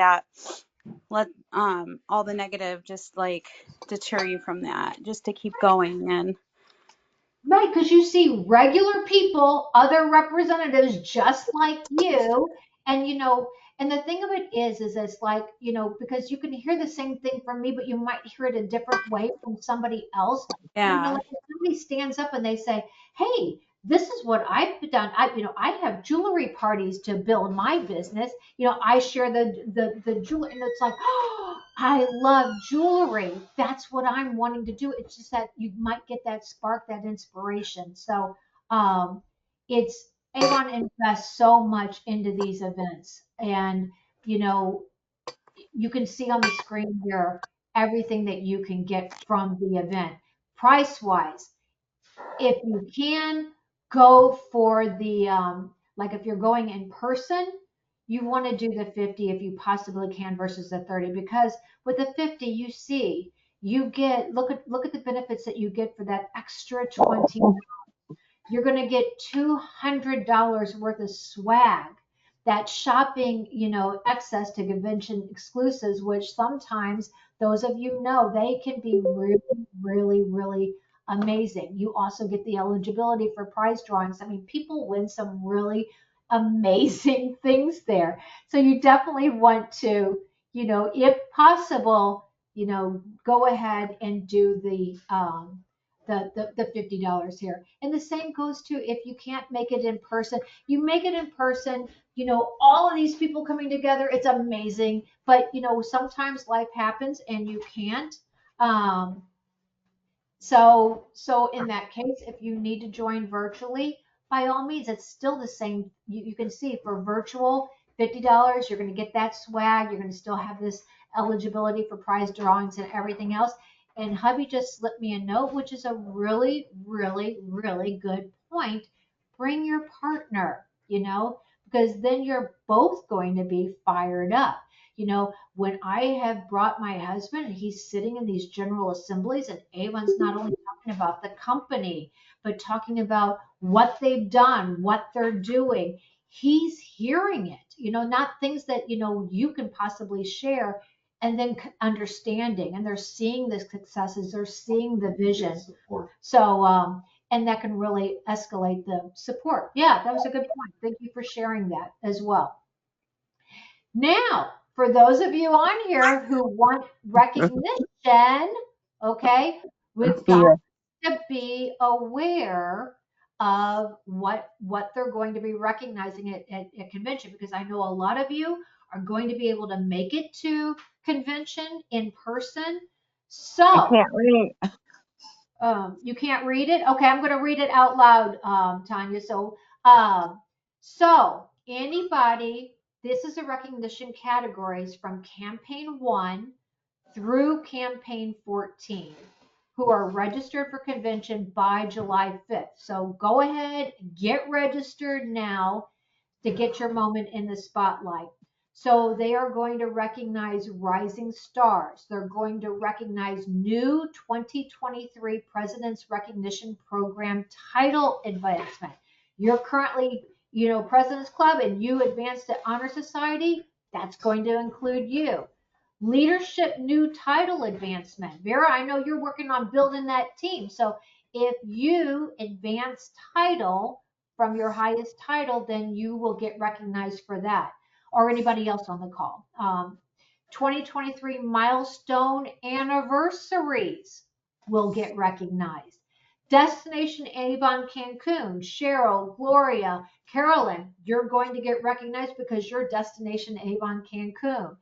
all the negative just like deter you from that, just to keep going. And Right, because you see regular people, other representatives just like you, and and the thing of it is it's like, because you can hear the same thing from me, but you might hear it a different way from somebody else. But yeah. like if somebody stands up and they say, "Hey, this is what I've done. I have jewelry parties to build my business. I share the jewelry," and it's like, oh, I love jewelry. That's what I'm wanting to do. It's just that you might get that spark, that inspiration. So um, it's Avon invests so much into these events, and you know you can see on the screen here everything that you can get from the event, price wise. If you can go for the like if you're going in person, you want to do the 50 if you possibly can versus the 30, because with the 50 you see you get, look at the benefits that you get for that extra 20. You're going to get $200 worth of swag. That shopping, excess to convention exclusives, which sometimes those of you know, they can be really, really, really amazing. You also get the eligibility for prize drawings. I mean, people win some really amazing things there. So you definitely want to, if possible, go ahead and do the $50 here. And the same goes to if you can't make it in person, you make it in person. All of these people coming together, it's amazing. But sometimes life happens and you can't. Um, so in that case, if you need to join virtually, by all means, it's still the same. You can see for virtual $50, you're going to get that swag. You're going to still have this eligibility for prize drawings and everything else. And hubby just slipped me a note, which is a really, really, really good point. Bring your partner, because then you're both going to be fired up. When I have brought my husband and he's sitting in these general assemblies, and Avon's not only talking about the company, but talking about what they've done, what they're doing, he's hearing it, not things that, you can possibly share, and then understanding, and they're seeing the successes, they're seeing the vision. So, and that can really escalate the support. Yeah, that was a good point. Thank you for sharing that as well. Now, for those of you on here who want recognition, okay, we've got Yeah. to be aware of what they're going to be recognizing at convention, because I know a lot of you are going to be able to make it to convention in person. I So, can't read. you can't read it? Okay, I'm going to read it out loud, Tanya. Um, so anybody, this is the recognition categories from campaign 1 through campaign 14 who are registered for convention by July 5th. So go ahead, get registered now to get your moment in the spotlight. So they are going to recognize rising stars. They're going to recognize new 2023 President's Recognition Program title advancement. You're currently, President's Club, and you advanced to Honor Society. That's going to include you. Leadership new title advancement. Vera, I know you're working on building that team. So if you advance title from your highest title, then you will get recognized for that, or anybody else on the call. 2023 milestone anniversaries will get recognized. Destination Avon Cancun, Cheryl, Gloria, Carolyn, you're going to get recognized because you're Destination Avon Cancun.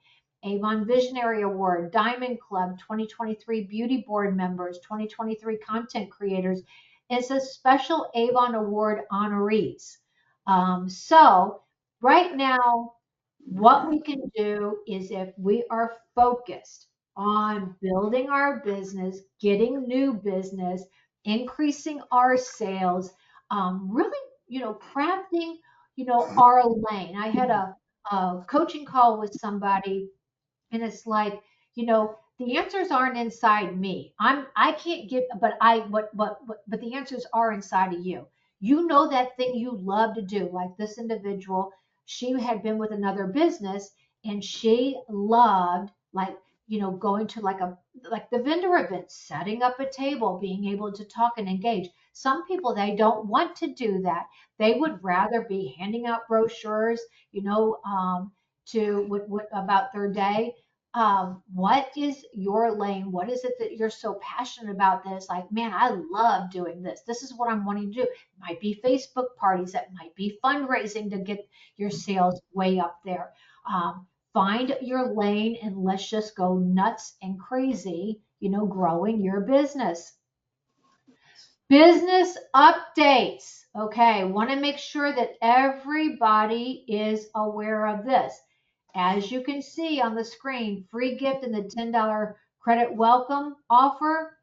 Avon Visionary Award, Diamond Club, 2023 Beauty Board members, 2023 content creators. It's a special Avon Award honorees. So right now, what we can do is, if we are focused on building our business, getting new business, increasing our sales, really, crafting, our lane. I had a coaching call with somebody, and it's like, the answers aren't inside me. I can't give, but but the answers are inside of you. That thing you love to do, like this individual, she had been with another business, and she loved, like, going to like the vendor events, setting up a table, being able to talk and engage. Some people, they don't want to do that. They would rather be handing out brochures, to what about their day. What is your lane? What is it that you're so passionate about? This, like, man, I love doing this. This is what I'm wanting to do. It might be Facebook parties, that might be fundraising to get your sales way up there. Find your lane, and let's just go nuts and crazy, growing your business. Business updates. Okay, want to make sure that everybody is aware of this. As you can see on the screen, free gift in the $10 credit welcome offer,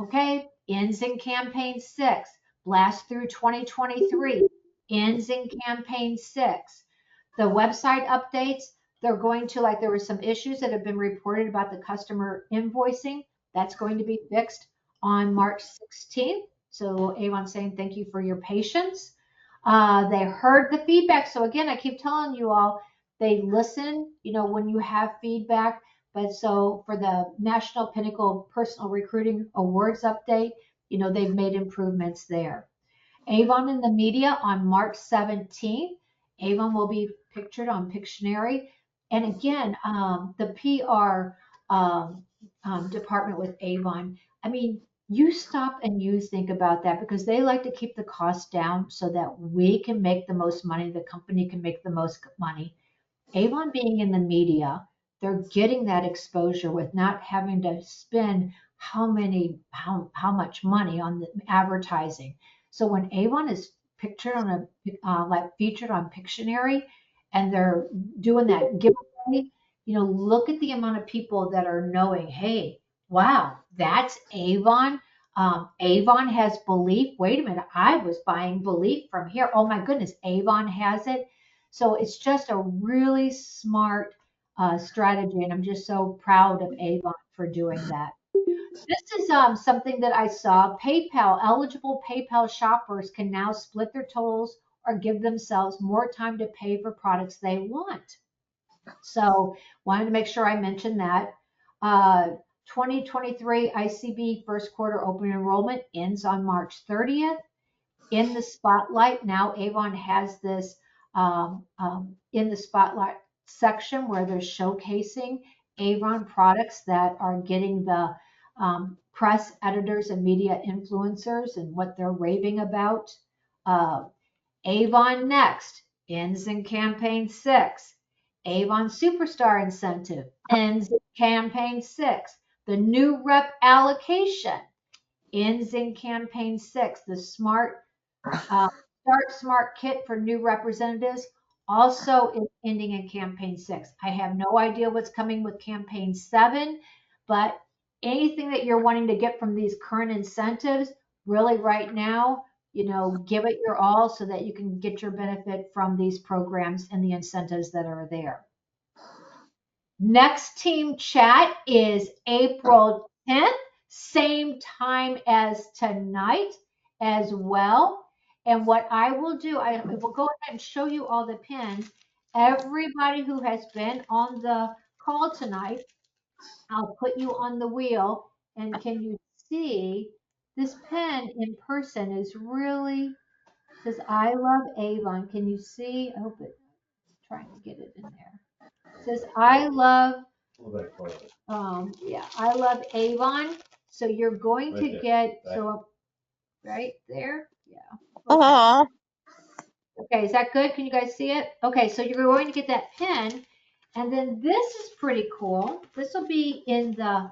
okay, ends in campaign 6. Blast through 2023, ends in campaign 6. The website updates, they're going to, like, there were some issues that have been reported about the customer invoicing. That's going to be fixed on March 16th. So Avon's saying thank you for your patience. They heard the feedback. So again, I keep telling you all, they listen, when you have feedback. But so for the National Pinnacle Personal Recruiting Awards update, they've made improvements there. Avon in the media on March 17th. Avon will be pictured on Pictionary. And again, the PR department with Avon, I mean, you stop and you think about that because they like to keep the cost down so that we can make the most money, the company can make the most money. Avon being in the media, they're getting that exposure with not having to spend how much money on the advertising. So when Avon is pictured on like featured on Pictionary, and they're doing that giveaway, look at the amount of people that are knowing, hey, wow, that's Avon. Avon has belief. Wait a minute, I was buying belief from here. Oh my goodness, Avon has it. So it's just a really smart strategy, and I'm just so proud of Avon for doing that. This is something that I saw. PayPal, eligible PayPal shoppers can now split their totals or give themselves more time to pay for products they want. So wanted to make sure I mentioned that. Uh, 2023 ICB first quarter open enrollment ends on March 30th. In the spotlight, now Avon has this in the spotlight section where they're showcasing Avon products that are getting the press editors and media influencers and what they're raving about. Uh, Avon Next ends in campaign 6. Avon Superstar Incentive ends in campaign 6. The new rep allocation ends in campaign 6. The uh, Start Smart Kit for new representatives also is ending in campaign 6. I have no idea what's coming with campaign 7, but anything that you're wanting to get from these current incentives, really right now, give it your all so that you can get your benefit from these programs and the incentives that are there. Next team chat is April 10th, same time as tonight as well. And what I will do, I will go ahead and show you all the pins. Everybody who has been on the call tonight, I'll put you on the wheel. And can you see this pin in person is really says I love Avon. Can you see? I hope it's trying to get it in there. It says I love yeah, I love Avon. So you're going to get, so right there. Yeah. Okay. Oh, Okay. Is that good? Can you guys see it? Okay. So you're going to get that pin. And then this is pretty cool. This will be in the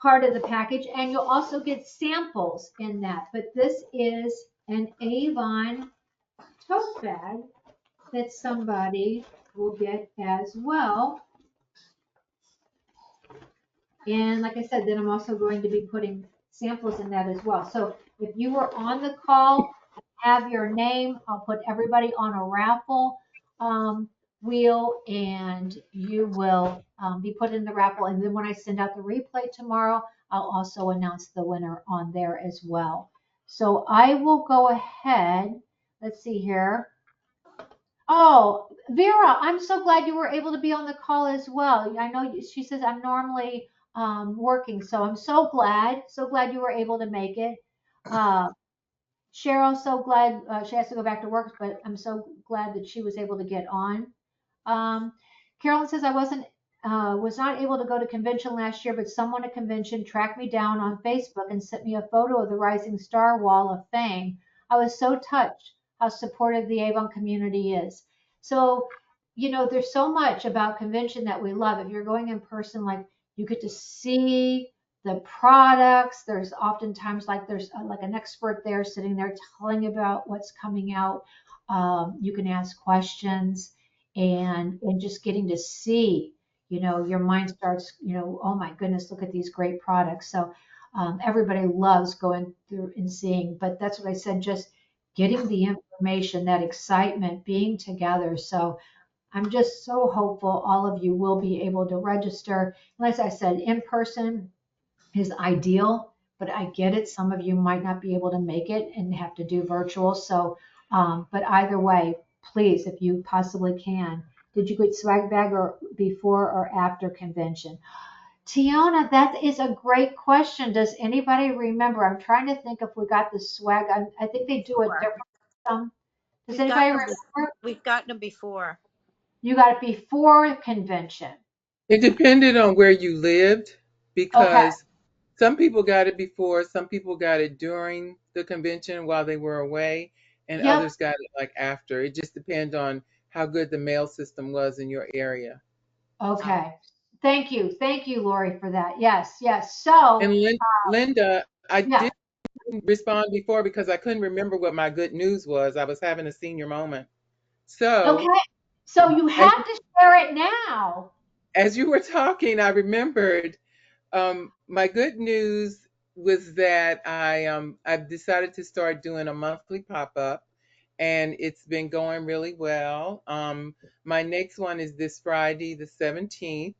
part of the package. And you'll also get samples in that. But this is an Avon tote bag that somebody will get as well. And like I said, then I'm also going to be putting samples in that as well. So if you were on the call, have your name, I'll put everybody on a raffle wheel and you will be put in the raffle. And then when I send out the replay tomorrow, I'll also announce the winner on there as well. So I will go ahead. Let's see here. Oh, Vera, I'm so glad you were able to be on the call as well. I know she says I'm normally working, so I'm so glad you were able to make it. Uh, Cheryl, so glad she has to go back to work, but I'm so glad that she was able to get on. Um, Carolyn says I was not able to go to convention last year, but someone at convention tracked me down on Facebook and sent me a photo of the Rising Star Wall of Fame. I was so touched how supportive the Avon community is. So, there's so much about convention that we love. If you're going in person, like you get to see the products. There's oftentimes like there's like an expert there sitting there telling about what's coming out. You can ask questions and just getting to see, your mind starts, oh my goodness, look at these great products. So everybody loves going through and seeing, but that's what I said, just getting the information, that excitement, being together. So I'm just so hopeful all of you will be able to register. And as I said, in person, is ideal, but I get it. Some of you might not be able to make it and have to do virtual. So, but either way, please, if you possibly can, did you get swag bag or before or after convention? Tiana, that is a great question. Does anybody remember? I'm trying to think if we got the swag. I think they do it Before. different. Does We've anybody gotten them. remember? We've gotten them before. You got it before convention. It depended on where you lived Okay. because some people got it before, some people got it during the convention while they were away, and Yep. others got it like after. It just depends on how good the mail system was in your area. Um, Okay. Thank you. Thank you, Lori, for that. Yes. Yes. So, And Linda, I yeah. didn't respond before because I couldn't remember what my good news was. I was having a senior moment. Okay. So, So you as, have to share it now. as you were talking, I remembered my good news was that I've decided to start doing a monthly pop up, and it's been going really well. My next one is this Friday, the 17th,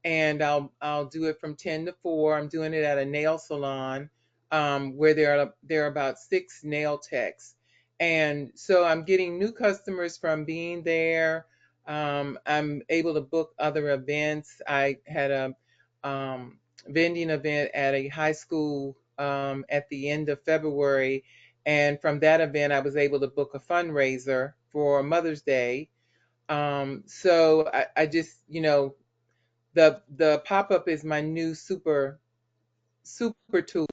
and I'll do it from 10 to 4. I'm doing it at a nail salon where there are about 6 nail techs. And so I'm getting new customers from being there. I'm able to book other events. I had a vending event at a high school at the end of February. And from that event, I was able to book a fundraiser for Mother's Day. So I just, the pop-up is my new super tool.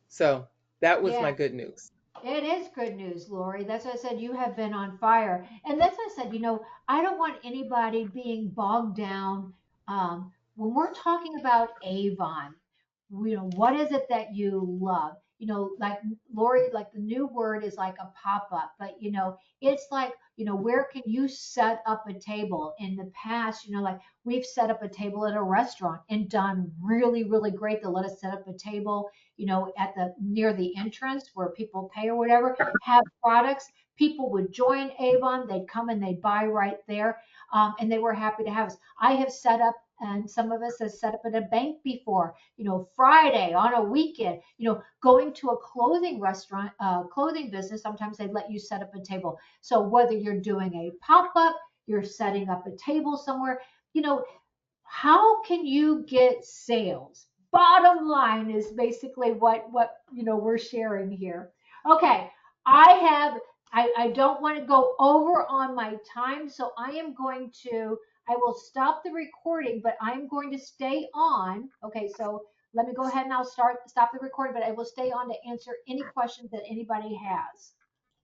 So that was Yeah. my good news. It is good news, Lori. That's why I said you have been on fire. And that's why I said, I don't want anybody being bogged down. When we're talking about Avon, what is it that you love? Like Lori, like the new word is like a pop up, but it's like, where can you set up a table? In the past, like we've set up a table at a restaurant and done really, really great. They let us set up a table at the near the entrance where people pay or whatever, have products. People would join Avon, they'd come and they'd buy right there, and they were happy to have us. I have set up, and some of us have set up at a bank before. Friday on a weekend. Going to a clothing restaurant, clothing business. Sometimes they let you set up a table. So whether you're doing a pop up, you're setting up a table somewhere. You know, how can you get sales? Bottom line is basically what we're sharing here. Okay, I don't want to go over on my time, so I will stop the recording, but I'm going to stay on. Okay, so let me go ahead and I'll stop the recording, but I will stay on to answer any questions that anybody has.